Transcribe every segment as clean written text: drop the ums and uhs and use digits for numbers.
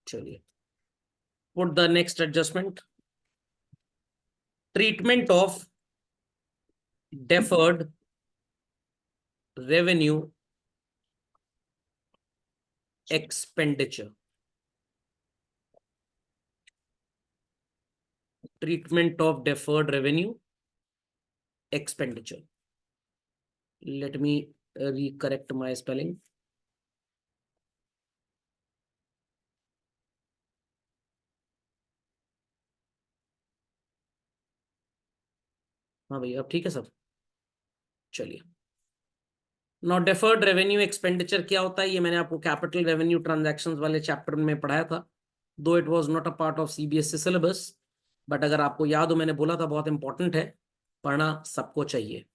चलिए, put the next adjustment. Treatment of deferred revenue expenditure. Treatment of deferred revenue expenditure. Let me recorrect my spelling. हाँ भैया, अब ठीक है सब। चलिए, नाउ डेफर्ड रेवेन्यू एक्सपेंडिचर क्या होता है, ये मैंने आपको कैपिटल रेवेन्यू ट्रांजैक्शंस वाले चैप्टर में पढ़ाया था, दो it was not a part of CBSE syllabus, but अगर आपको याद हो, मैंने बोला था बहुत इंपॉर्टेंट है, पढ़ना सबको चाहिए।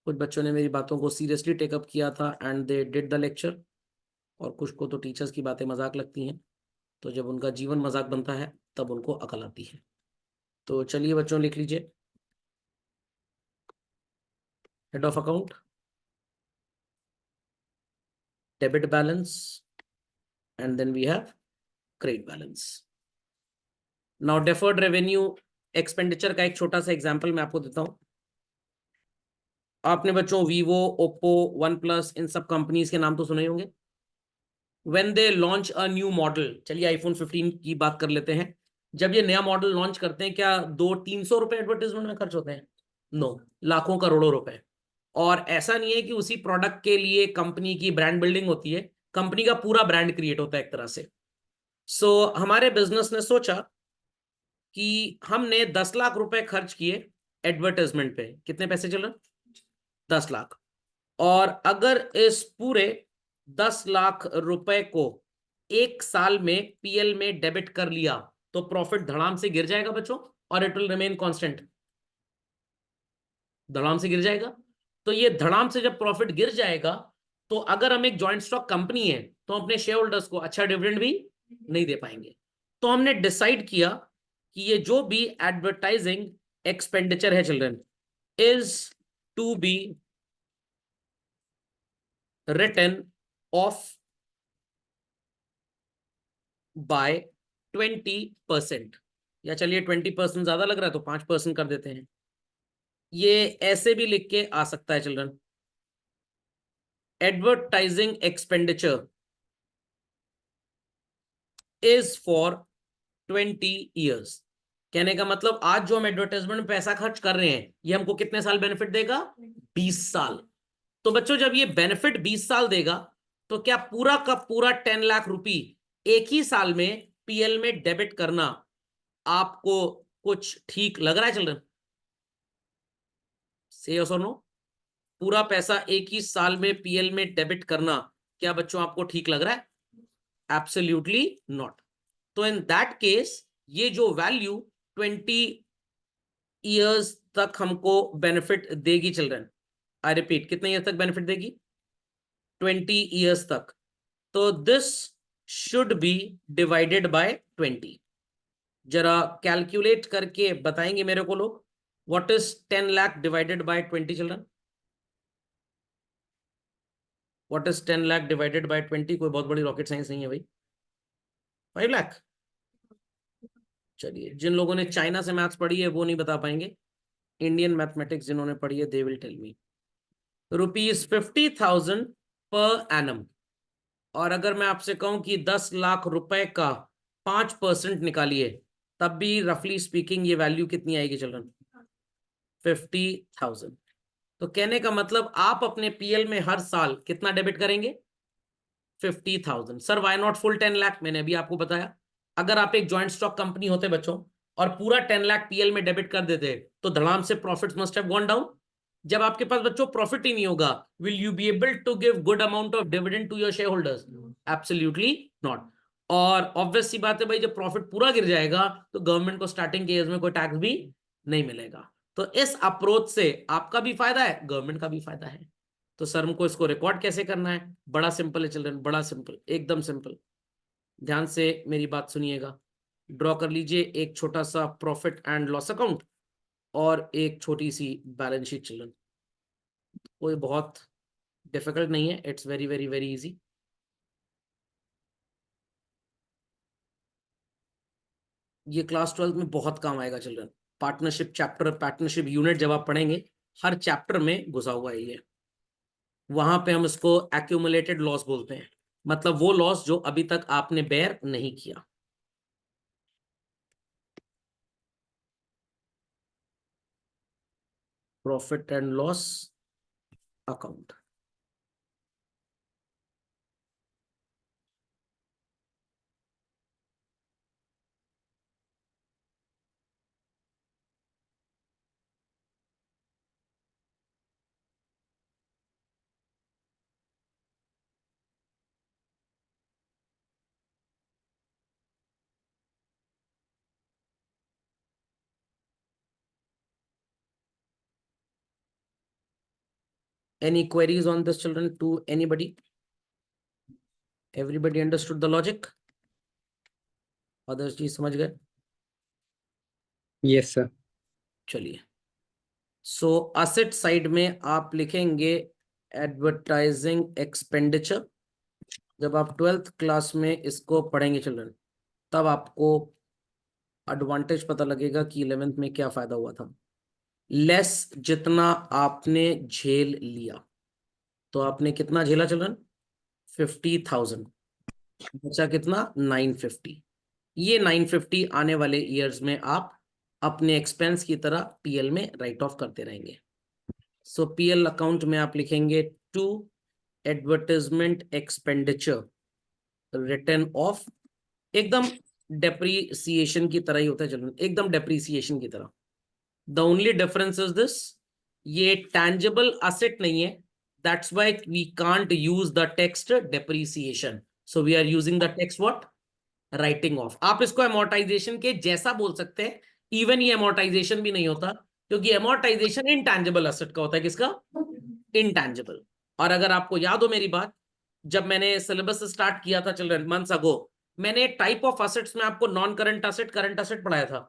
कुछ बच्चों ने मेरी बातों को सीरियसली टेकअप किया था and they did the lecture, और कुछ को तो टीचर्स की बातें मजाक लगती हैं, तो जब उनका जीवन मजाक बनता है तब उनको अकल आती है। तो चलिए बच्चों, लिख लीजिए, head of account, debit balance, and then we have credit balance. Now deferred revenue expenditure का एक छोटा सा एग्जांपल मैं आपको देता हूं। आपने बच्चों वीवो, ओप्पो, वन प्लस, इन सब कंपनीज के नाम तो सुने होंगे। When they launch a new model, चलिए आईफोन 15 की बात कर लेते हैं, जब ये नया मॉडल लॉन्च करते हैं, क्या 200-300 रुपए एडवर्टाइजमेंट में खर्च होते हैं? नो, लाखों करोड़ों रुपए। और ऐसा नहीं है कि उसी प्रोडक्ट के लिए कंपनी की ब्रांड बिल्डिंग होती है, कंपनी का पूरा ब्रांड क्रिएट होता है एक तरह से। सो हमारे बिजनेस ने सोचा कि हमने 10 लाख रुपए खर्च किए एडवर्टाइजमेंट पे। कितने पैसे चल रहे? 10 लाख। और अगर इस पूरे 10 लाख रुपए को एक साल में पीएल में डेबिट कर लिया तो प्रॉफिट धड़ाम से गिर जाएगा बच्चों, और इट विल रिमेन कांस्टेंट। धड़ाम से गिर जाएगा। तो ये धड़ाम से जब प्रॉफिट गिर जाएगा, तो अगर हम एक जॉइंट स्टॉक कंपनी है तो अपने शेयर होल्डर्स को अच्छा डिविडेंड भी नहीं दे पाएंगे। तो हमने डिसाइड किया कि ये जो भी एडवर्टाइजिंग एक्सपेंडिचर है children, is to be written off by 20%, या चलिए 20% ज्यादा लग रहा है तो 5% कर देते हैं। ये ऐसे भी लिख के आ सकता है children, advertising expenditure is for 20 years। कहने का मतलब आज जो हम एडवर्टाइजमेंट में पैसा खर्च कर रहे हैं, ये हमको कितने साल बेनिफिट देगा? 20 साल। तो बच्चों जब ये बेनिफिट 20 साल देगा, तो क्या पूरा का पूरा 10 लाख रुपी एक ही साल में पीएल में डेबिट करना आपको कुछ ठीक लग रहा है चिल्ड्रन? से यस और नो? पूरा पैसा एक ही साल में पीएल में डेबिट करना क्या बच्चों आपको ठीक लग रहा है? Absolutely not. तो इन दैट केस ये जो वैल्यू 20 years तक हमको बेनिफिट देगी चिल्ड्रन। आई रिपीट, कितने ईयर तक बेनिफिट देगी? 20 years तक। तो this should be divided by 20। जरा कैलकुलेट करके बताएंगे मेरे को लोग, what is 10 lakh divided by 20 children? What is 10 lakh divided by 20? कोई बहुत बड़ी रॉकेट साइंस नहीं है भाई। 5 लाख। चलिए, जिन लोगों ने चाइना से मैथ्स पढ़ी है वो नहीं बता पाएंगे, इंडियन मैथमेटिक्स जिन्होंने पढ़ी है they will tell me. ₹50,000 per annum. और अगर मैं आपसे कहूं कि 10 लाख रुपए का 5% निकालिए, तब भी रफली स्पीकिंग ये वैल्यू कितनी आएगी चिल्ड्रन? 50,000। तो कहने का मतलब आप अपने पीएल में हर साल कितना डेबिट करेंगे? 50,000। Sir why not full 10 lakh? मैंने अभी आपको बताया, अगर आप एक जॉइंट स्टॉक कंपनी होते बच्चों और पूरा 10 लाख पीएल में डेबिट कर देते, तो धड़ाम से profit must have gone down. जब आपके पास बच्चों प्रॉफिट ही नहीं होगा, will you be able to give good amount of dividend to your share holders? Absolutely not. और ऑब्वियस सी बात है भाई, जब प्रॉफिट पूरा गिर जाएगा तो गवर्नमेंट को स्टार्टिंग के ईयर्स में कोई टैक्स भी नहीं मिलेगा। तो इस अप्रोच से आपका भी फायदा है, गवर्नमेंट का भी फायदा है। तो सर हमको इसको रिकॉर्ड कैसे करना है? बड़ा सिंपल है चिल्ड्रन, बड़ा सिंपल, एकदम सिंपल। ध्यान से मेरी बात सुनिएगा। ड्रॉ कर लीजिए एक छोटा सा प्रॉफिट एंड लॉस अकाउंट और एक छोटी सी बैलेंस शीट चिल्ड्रन। कोई बहुत डिफिकल्ट नहीं है, it's very very very easy. ये क्लास 12 में बहुत काम आएगा children. Partnership chapter, partnership unit जब आप पढ़ेंगे, हर चैप्टर में घुसा हुआ है ये। वहां पे हम इसको एक्यूमुलेटेड लॉस बोलते हैं, मतलब वो लॉस जो अभी तक आपने बेयर नहीं किया। Profit and loss account. Any queries on this, children, to anybody? Everybody understood the logic? Others जी समझ गए? Yes sir. चलिए, सो असेट साइड में आप लिखेंगे एडवर्टाइजिंग एक्सपेंडिचर। जब आप 12th क्लास में इसको पढ़ेंगे चिल्ड्रन, तब आपको एडवांटेज पता लगेगा कि 11th में क्या फायदा हुआ था। लेस जितना आपने झेल लिया, तो आपने कितना झेला चिल्ड्रन? 50,000। बचा कितना? 950। ये 950 आने वाले ईयर्स में आप अपने एक्सपेंस की तरह पीएल में राइट ऑफ करते रहेंगे। सो पीएल अकाउंट में आप लिखेंगे to advertisement expenditure return off. एकदम डेप्रीसिएशन की तरह ही होता है चलो, एकदम डेप्रीसिएशन की तरह। The only difference is this, ये टैंजिबल असेट नहीं है, that's why we can't use the text depreciation, so we are using the text what? Writing off. आप इसको एमोर्टाइजेशन के जैसा बोल सकते हैं, इवन ये एमोर्टाइजेशन भी नहीं होता, क्योंकि एमोर्टाइजेशन इनटैंजिबल असेट का होता है। किसका? इनटैंजिबल। और अगर आपको याद हो मेरी बात, जब मैंने सिलेबस स्टार्ट किया था चिल्ड्रन मंथ्स अगो, मैंने टाइप ऑफ असेट्स में आपको non current asset, current asset पढ़ाया था।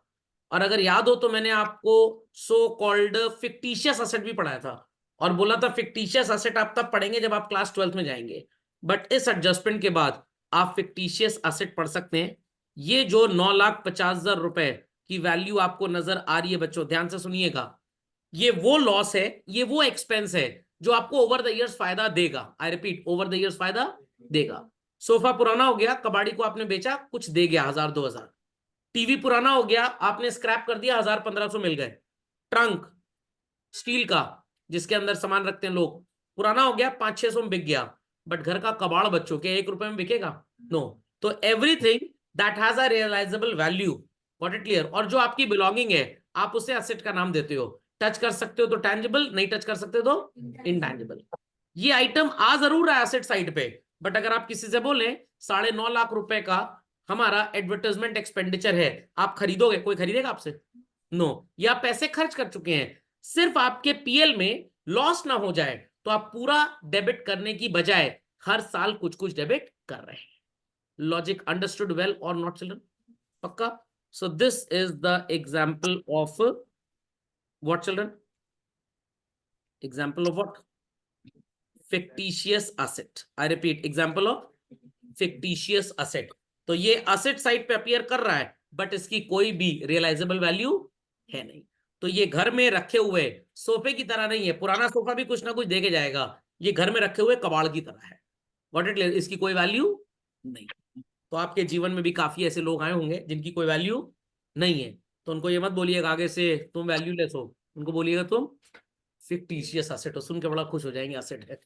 और अगर याद हो तो मैंने आपको सो कॉल्ड फिक्टिशियस असेट भी पढ़ाया था, और बोला था फिक्टिशियस असेट आप तब पढ़ेंगे जब आप क्लास 12th में जाएंगे। बट इस एडजस्टमेंट के बाद आप फिक्टिशियस असेट पढ़ सकते हैं। ये जो 9,50,000 रुपए की वैल्यू आपको नजर आ रही है बच्चों, ध्यान से सुनिएगा, ये वो लॉस है, ये वो एक्सपेंस है जो आपको ओवर द इयर्स फायदा देगा। I repeat, over the years फायदा देगा। सोफा पुराना हो गया, कबाड़ी को आपने बेचा, कुछ दे गया 1,000-2,000। टीवी पुराना हो गया, आपने स्क्रैप कर दिया, 1,000-1,500 मिल गए। ट्रंक स्टील का जिसके अंदर सामान रखते हैं लोग, पुराना हो गया, 500-600 में बिक गया। बट घर का कबाड़ बच्चों के 1 रुपए में बिकेगा? नो। तो everything that has a realisable value, got it clear? और जो आपकी बिलोंगिंग है, आप उसे एसेट का नाम देते हो। टच कर सकते हो तो टैंजिबल, नहीं टच कर सकते तो इनटैंजिबल। ये आइटम आ जरूर रहा है एसेट साइड पे, बट अगर आप किसी से बोले 9.5 लाख रुपए का हमारा एडवर्टाइजमेंट एक्सपेंडिचर है, आप खरीदोगे? कोई खरीदेगा आपसे? नो। या पैसे खर्च कर चुके हैं, सिर्फ आपके पीएल में लॉस ना हो जाए तो आप पूरा डेबिट करने की बजाय हर साल कुछ कुछ डेबिट कर रहे हैं। लॉजिक अंडरस्टूड वेल और नॉट चिल्ड्रन? पक्का? So this is the example of what children? Example of what? Fictitious asset. I repeat, example of fictitious asset. तो ये असेट साइड पे अपीयर कर रहा है, बट इसकी कोई भी रियलाइजेबल वैल्यू है नहीं। तो ये घर में रखे हुए सोफे की तरह नहीं है, पुराना सोफा भी कुछ ना कुछ देके जाएगा, ये घर में रखे हुए कबाड़ की तरह है। व्हाट इट, इसकी कोई वैल्यू नहीं। तो आपके जीवन में भी काफी ऐसे लोग आए होंगे जिनकी कोई वैल्यू नहीं है, तो उनको ये मत बोलिएगा आगे से तुम वैल्यूलेस हो, उनको बोलिएगा तुम फिक्टिशियस असेट हो, सुन के बड़ा खुश हो जाएंगे, असेट है।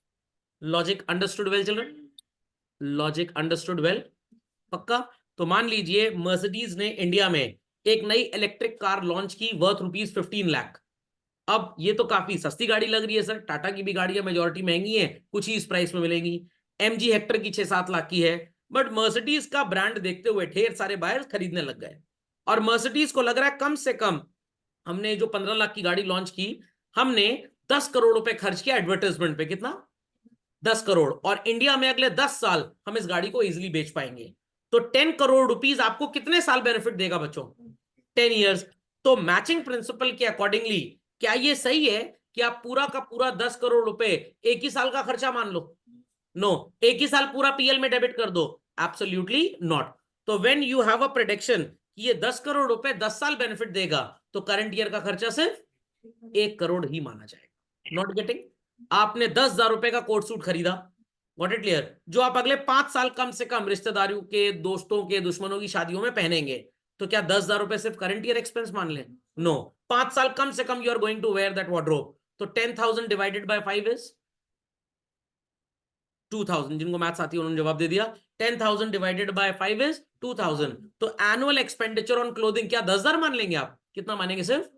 Logic understood well children? Logic understood well? पक्का? तो मान लीजिए मर्सिडीज ने इंडिया में एक नई इलेक्ट्रिक कार लॉन्च की वर्थ ₹15 लाख। अब ये तो काफी सस्ती गाड़ी लग रही है सर, टाटा की भी गाड़ियां मेजोरिटी महंगी है, कुछ ही इस प्राइस में मिलेगी। एमजी हेक्टर की 6-7 लाख की है, बट मर्सिडीज का ब्रांड देखते हुए ढेर सारे बायर्स खरीदने लग गए। और मर्सिडीज को लग रहा है कम से कम हमने जो 15 लाख की गाड़ी लॉन्च की, हमने 10 करोड़ रुपए खर्च किया एडवर्टाइजमेंट पे। कितना? 10 करोड़। और इंडिया में अगले 10 साल हम इस गाड़ी को इजिली बेच पाएंगे। तो 10 करोड़ रुपीज आपको कितने साल बेनिफिट देगा बच्चों? 10 इयर्स। तो मैचिंग प्रिंसिपल के अकॉर्डिंगली क्या ये सही है कि आप पूरा का पूरा 10 करोड़ रुपए एक ही साल का खर्चा मान लो? नो। एक ही साल पूरा पीएल में डेबिट कर दो? Absolutely not. तो when you have a prediction कि ये 10 करोड़ रुपए 10 साल बेनिफिट देगा, तो करंट ईयर का खर्चा सिर्फ 1 करोड़ ही माना जाएगा। Not getting? आपने 10,000 रुपए का कोट सूट खरीदा, गॉट इट क्लियर, जो आप अगले 5 साल कम से कम रिश्तेदारों के, दोस्तों के, दुश्मनों की शादियों में पहनेंगे, तो क्या 10,000 रुपए सिर्फ करंट ईयर एक्सपेंस मान लें? नो, 5 साल कम से कम you are going to wear that wardrobe, तो 10,000 डिवाइडेड बाय 5 इज 2,000। जिनको मैथ्स आती है उन्होंने जवाब दे दिया। 10,000 डिवाइडेड बाय 5 इज 2,000। तो एनुअल एक्सपेंडिचर ऑन क्लोथिंग क्या 10,000 मान लेंगे आप? कितना मानेंगे? सिर्फ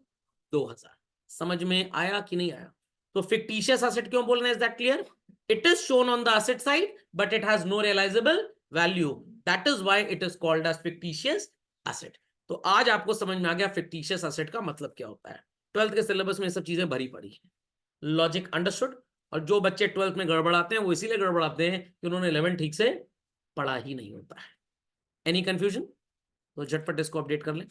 2,000। समझ में आया कि नहीं आया? तो फिक्टिशियस एसेट क्यों बोलना है? Is that clear? It is shown on the asset side but it has no realisable value, that is why it is called as fictitious asset. तो आज आपको समझ में आ गया फिक्टिशियस एसेट का मतलब क्या होता है। 12th के सिलेबस में ये सब चीजें भरी पड़ी है। Logic understood? और जो बच्चे 12th में गड़बड़ाते हैं वो इसीलिए गड़बड़ाते हैं कि उन्होंने 11 ठीक से पढ़ा ही नहीं होता है। Any confusion? तो झटपट इसको अपडेट कर लें।